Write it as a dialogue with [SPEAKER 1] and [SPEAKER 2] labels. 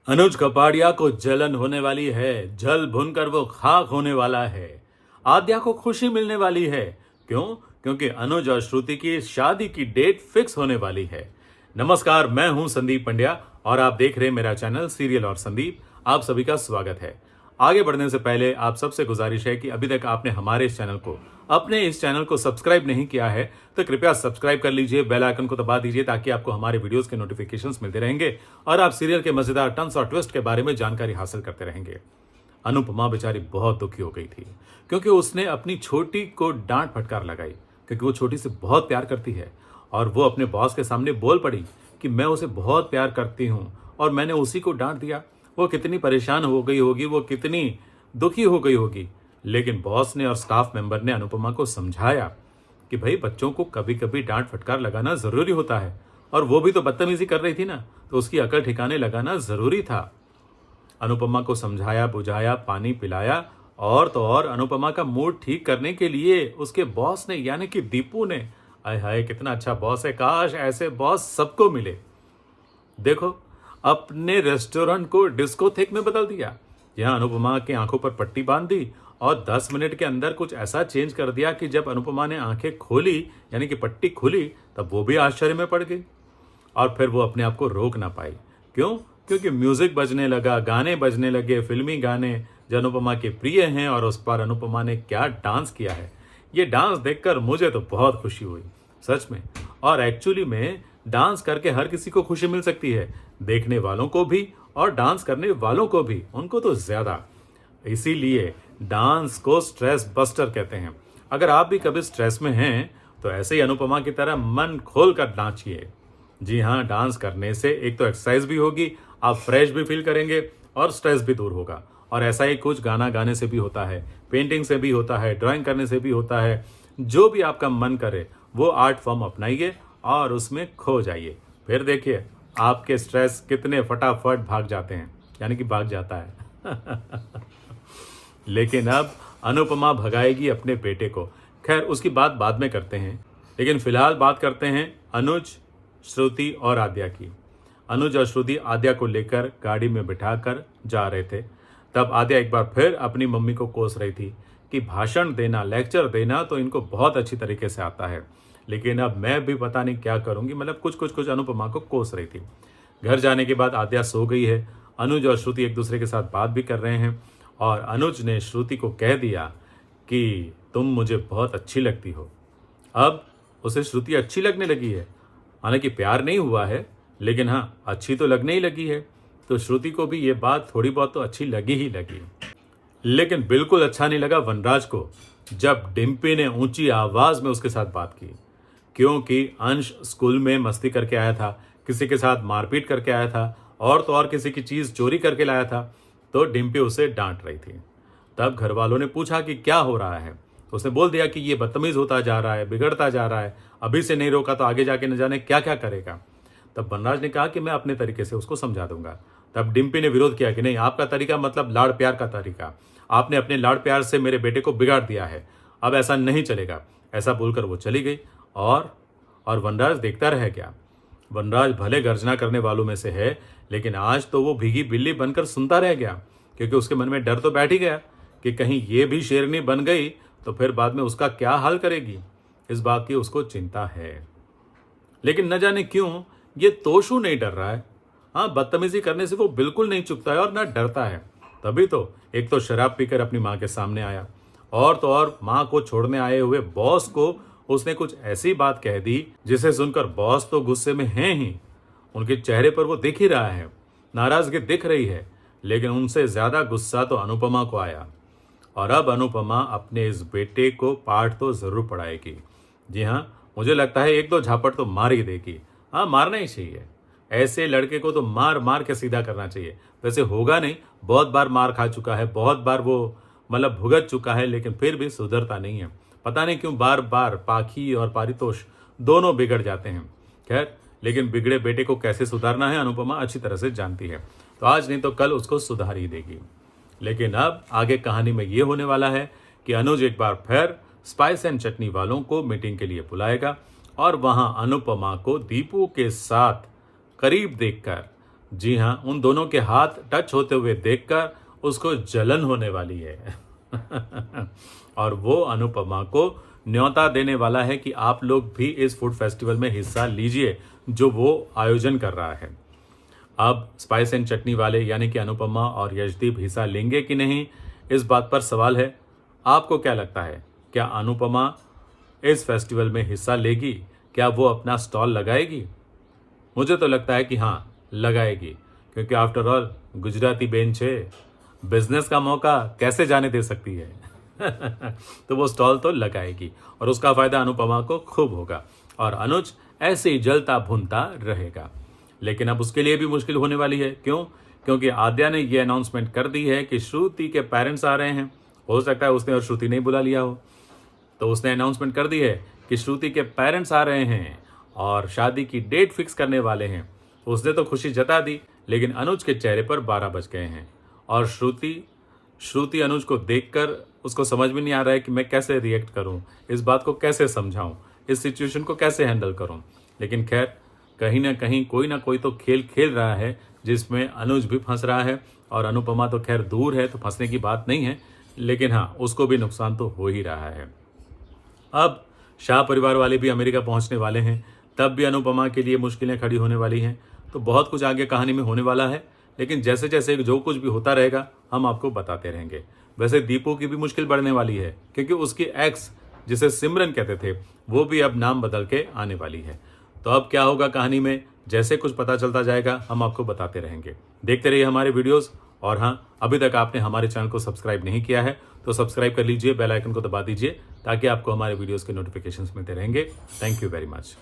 [SPEAKER 1] अनुज कपाड़िया को जलन होने वाली है, जल भुनकर वो खाक होने वाला है। आद्या को खुशी मिलने वाली है। क्यों? क्योंकि अनुज और श्रुति की शादी की डेट फिक्स होने वाली है। नमस्कार, मैं हूं संदीप पंड्या और आप देख रहे हैं मेरा चैनल सीरियल और संदीप। आप सभी का स्वागत है। आगे बढ़ने से पहले आप सबसे गुजारिश है कि अभी तक आपने हमारे इस चैनल को सब्सक्राइब नहीं किया है तो कृपया सब्सक्राइब कर लीजिए, बेल आइकन को दबा दीजिए ताकि आपको हमारे वीडियोस के नोटिफिकेशंस मिलते रहेंगे और आप सीरियल के मजेदार टर्न्स और ट्विस्ट के बारे में जानकारी हासिल करते रहेंगे। अनुपमा बेचारी बहुत दुखी हो गई थी क्योंकि उसने अपनी छोटी को डांट फटकार लगाई, क्योंकि वो छोटी से बहुत प्यार करती है और वो अपने बॉस के सामने बोल पड़ी कि मैं उसे बहुत प्यार करती हूँ और मैंने उसी को डांट दिया। वो कितनी परेशान हो गई होगी, वो कितनी दुखी हो गई होगी। लेकिन बॉस ने और स्टाफ मेंबर ने अनुपमा को समझाया कि भाई बच्चों को कभी कभी डांट फटकार लगाना जरूरी होता है और वो भी तो बदतमीजी कर रही थी ना, तो उसकी अकल ठिकाने लगाना जरूरी था। अनुपमा को समझाया, बुझाया, पानी पिलाया और तो और अनुपमा का मूड ठीक करने के लिए उसके बॉस ने यानी कि दीपू ने, आय हाय कितना अच्छा बॉस है, काश ऐसे बॉस सबको मिले। देखो, अपने रेस्टोरेंट को डिस्कोथेक में बदल दिया। यहाँ अनुपमा की आंखों पर पट्टी बांध दी और 10 मिनट के अंदर कुछ ऐसा चेंज कर दिया कि जब अनुपमा ने आंखें खोली यानी कि पट्टी खुली तब वो भी आश्चर्य में पड़ गई और फिर वो अपने आप को रोक ना पाई। क्यों? क्योंकि म्यूजिक बजने लगा, गाने बजने लगे, फिल्मी गाने जो अनुपमा के प्रिय हैं और उस पर अनुपमा ने क्या डांस किया है। ये डांस देखकर मुझे तो बहुत खुशी हुई, सच में। और एक्चुअली में डांस करके हर किसी को खुशी मिल सकती है, देखने वालों को भी और डांस करने वालों को भी, उनको तो ज्यादा। इसीलिए डांस को स्ट्रेस बस्टर कहते हैं। अगर आप भी कभी स्ट्रेस में हैं तो ऐसे ही अनुपमा की तरह मन खोलकर नाचिए। जी हाँ, डांस करने से एक तो एक्सरसाइज भी होगी, आप फ्रेश भी फील करेंगे और स्ट्रेस भी दूर होगा। और ऐसा ही कुछ गाना गाने से भी होता है, पेंटिंग से भी होता है, ड्राइंग करने से भी होता है। जो भी आपका मन करे वो आर्ट फॉर्म अपनाइए और उसमें खो जाइए। फिर देखिए आपके स्ट्रेस कितने फटाफट भाग जाते हैं, यानी कि भाग जाता है। लेकिन अब अनुपमा भगाएगी अपने बेटे को। खैर उसकी बात बाद में करते हैं, लेकिन फिलहाल बात करते हैं अनुज, श्रुति और आद्या की। अनुज और श्रुति आद्या को लेकर गाड़ी में बिठाकर जा रहे थे। तब आद्या एक बार फिर अपनी मम्मी को कोस रही थी कि भाषण देना, लेक्चर देना तो इनको बहुत अच्छी तरीके से आता है, लेकिन अब मैं भी पता नहीं क्या करूंगी। मतलब कुछ अनुपमा को कोस रही थी। घर जाने के बाद आद्या सो गई है। अनुज और श्रुति एक दूसरे के साथ बात भी कर रहे हैं और अनुज ने श्रुति को कह दिया कि तुम मुझे बहुत अच्छी लगती हो। अब उसे श्रुति अच्छी लगने लगी है। हालांकि प्यार नहीं हुआ है, लेकिन हाँ अच्छी तो लगने ही लगी है। तो श्रुति को भी ये बात थोड़ी बहुत तो अच्छी लगी ही लगी। लेकिन बिल्कुल अच्छा नहीं लगा वनराज को जब डिम्पी ने ऊंची आवाज में उसके साथ बात की, क्योंकि अंश स्कूल में मस्ती करके आया था, किसी के साथ मारपीट करके आया था और तो और किसी की चीज चोरी करके लाया था। तो डिम्पी उसे डांट रही थी। तब घर वालों ने पूछा कि क्या हो रहा है। उसने बोल दिया कि ये बदतमीज होता जा रहा है, बिगड़ता जा रहा है, अभी से नहीं रोका तो आगे जाके न जाने क्या क्या करेगा। तब वनराज ने कहा कि मैं अपने तरीके से उसको समझा दूंगा। तब डिम्पी ने विरोध किया कि नहीं, आपका तरीका मतलब लाड़ प्यार का तरीका, आपने अपने लाड़ प्यार से मेरे बेटे को बिगाड़ दिया है, अब ऐसा नहीं चलेगा। ऐसा बोलकर वो चली गई और वनराज देखता रह गया। वनराज भले गर्जना करने वालों में से है, लेकिन आज तो वो भीगी बिल्ली बनकर सुनता रह गया, क्योंकि उसके मन में डर तो बैठ ही गया कि कहीं ये भी शेरनी बन गई तो फिर बाद में उसका क्या हाल करेगी। इस बात की उसको चिंता है। लेकिन न जाने क्यों ये तोशू नहीं डर रहा है। हाँ, बदतमीजी करने से वो बिल्कुल नहीं चुकता है और ना डरता है। तभी तो एक तो शराब पीकर अपनी माँ के सामने आया और तो और माँ को छोड़ने आए हुए बॉस को उसने कुछ ऐसी बात कह दी जिसे सुनकर बॉस तो गुस्से में हैं ही। उनके चेहरे पर वो दिख ही रहा है, नाराजगी दिख रही है, लेकिन उनसे ज्यादा गुस्सा तो अनुपमा को आया। और अब अनुपमा अपने इस बेटे को पाठ तो जरूर पढ़ाएगी। जी हाँ, मुझे लगता है एक दो झापट तो मार ही देगी। हाँ, मारना ही चाहिए। ऐसे लड़के को तो मार मार के सीधा करना चाहिए। वैसे होगा नहीं, बहुत बार मार खा चुका है, बहुत बार वो मतलब भुगत चुका है, लेकिन फिर भी सुधरता नहीं है। पता नहीं क्यों बार बार पाखी और पारितोष दोनों बिगड़ जाते हैं। खैर, लेकिन बिगड़े बेटे को कैसे सुधारना है अनुपमा अच्छी तरह से जानती है, तो आज नहीं तो कल उसको सुधार ही देगी। लेकिन अब आगे कहानी में ये होने वाला है कि अनुज एक बार फिर स्पाइस एंड चटनी वालों को मीटिंग के लिए बुलाएगा और वहां अनुपमा को दीपू के साथ करीब देखकर जी हाँ, उन दोनों के हाथ टच होते हुए देखकर उसको जलन होने वाली है। और वो अनुपमा को न्योता देने वाला है कि आप लोग भी इस फूड फेस्टिवल में हिस्सा लीजिए जो वो आयोजन कर रहा है। अब स्पाइस एंड चटनी वाले यानी कि अनुपमा और यशदीप हिस्सा लेंगे कि नहीं, इस बात पर सवाल है। आपको क्या लगता है, क्या अनुपमा इस फेस्टिवल में हिस्सा लेगी? क्या वो अपना स्टॉल लगाएगी? मुझे तो लगता है कि हाँ, लगाएगी, क्योंकि आफ्टर ऑल गुजराती बेन छे, बिजनेस का मौका कैसे जाने दे सकती है। तो वो स्टॉल तो लगाएगी और उसका फायदा अनुपमा को खूब होगा और अनुज ऐसे ही जलता भुनता रहेगा। लेकिन अब उसके लिए भी मुश्किल होने वाली है। क्यों? क्योंकि आद्या ने ये अनाउंसमेंट कर दी है कि श्रुति के पेरेंट्स आ रहे हैं। हो सकता है उसने और श्रुति नहीं बुला लिया हो, तो उसने अनाउंसमेंट कर दी है कि श्रुति के पेरेंट्स आ रहे हैं और शादी की डेट फिक्स करने वाले हैं। उसने तो खुशी जता दी, लेकिन अनुज के चेहरे पर 12 बज गए हैं और श्रुति अनुज को देखकर उसको समझ में नहीं आ रहा है कि मैं कैसे रिएक्ट करूं, इस बात को कैसे समझाऊं, इस सिचुएशन को कैसे हैंडल करूं। लेकिन खैर, कहीं ना कहीं कोई ना कोई तो खेल खेल रहा है जिसमें अनुज भी फंस रहा है और अनुपमा तो खैर दूर है तो फंसने की बात नहीं है, लेकिन हाँ, उसको भी नुकसान तो हो ही रहा है। अब शाह परिवार वाले भी अमेरिका पहुंचने वाले हैं, तब भी अनुपमा के लिए मुश्किलें खड़ी होने वाली हैं। तो बहुत कुछ आगे कहानी में होने वाला है, लेकिन जैसे जैसे जो कुछ भी होता रहेगा हम आपको बताते रहेंगे। वैसे दीपू की भी मुश्किल बढ़ने वाली है, क्योंकि उसकी एक्स जिसे सिमरन कहते थे वो भी अब नाम बदल के आने वाली है। तो अब क्या होगा कहानी में, जैसे कुछ पता चलता जाएगा हम आपको बताते रहेंगे। देखते रहिए हमारे वीडियोस। और हाँ, अभी तक आपने हमारे चैनल को सब्सक्राइब नहीं किया है तो सब्सक्राइब कर लीजिए, बेल आइकन को दबा दीजिए ताकि आपको हमारे वीडियोस के नोटिफिकेशंस मिलते रहेंगे। Thank you very much.